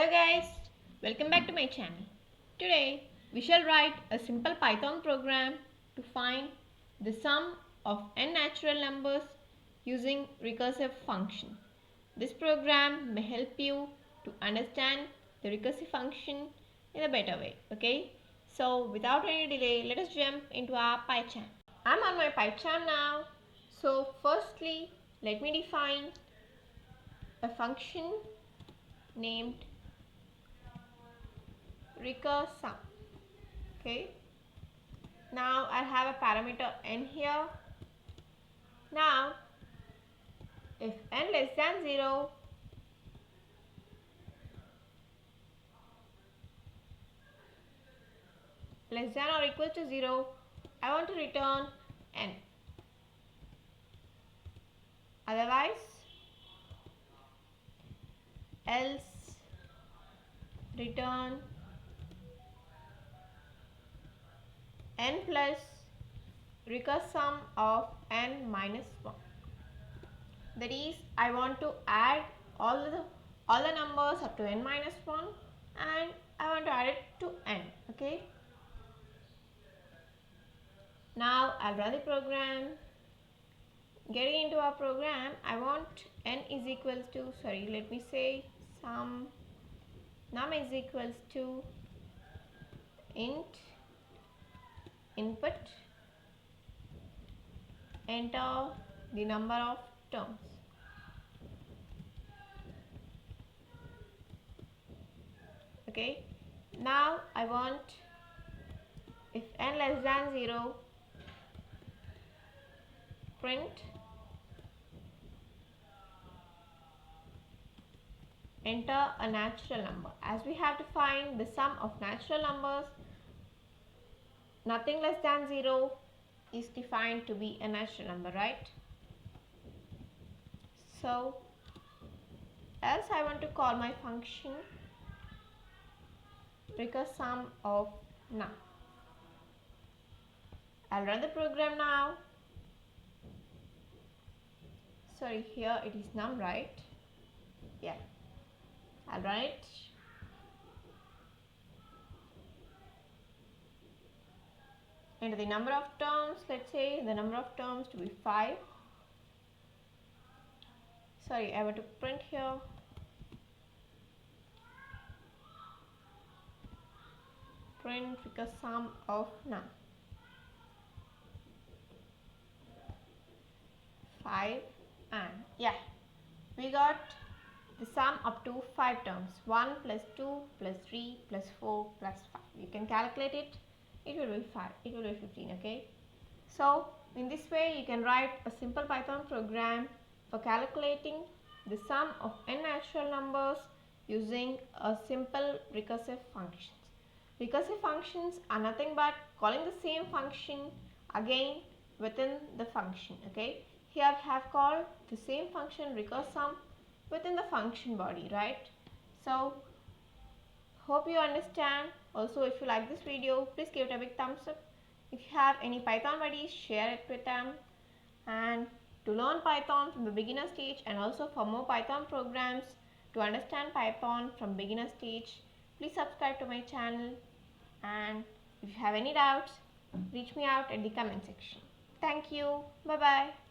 Hello guys, welcome back to my channel. Today we shall write a simple Python program to find the sum of n natural numbers using recursive function. This program may help you to understand the recursive function in a better way. Okay, so without any delay, let us jump into our PyCharm. I'm on my PyCharm now. So firstly, let me define a function named recursive. Okay, now I have a parameter n here. Now if n less than 0, less than or equal to 0, I want to return n. Otherwise, else return n plus recursive of n minus 1. That is, I want to add all the numbers up to n minus 1 and I want to add it to n. Okay. Now I'll run the program. Getting into our program, I want n is equals to, let me say sum num is equals to int input, enter the number of terms. Okay, now I want if n less than 0, print enter a natural number. As we have to find the sum of natural numbers, nothing less than 0 is defined to be a natural number, right? So else I want to call my function recursive of num. I'll run the program now. Sorry, here it is num, right? Yeah, I'll run it. Enter the number of terms. Let's say the number of terms to be 5. Sorry, I want to print here. Print recursive of num. 5 and yeah, we got the sum up to 5 terms. 1 plus 2 plus 3 plus 4 plus 5. You can calculate it. It will be 5. It will be 15. Okay. So in this way, you can write a simple Python program for calculating the sum of n natural numbers using a simple recursive functions. Recursive functions are nothing but calling the same function again within the function. Okay. Here we have called the same function recursive within the function body, right? So hope you understand. Also, if you like this video, please give it a big thumbs up. If you have any Python buddies, share it with them. And to learn Python from the beginner stage and also for more Python programs to understand Python from beginner stage, please subscribe to my channel. And if you have any doubts, reach me out at the comment section. Thank you. Bye bye.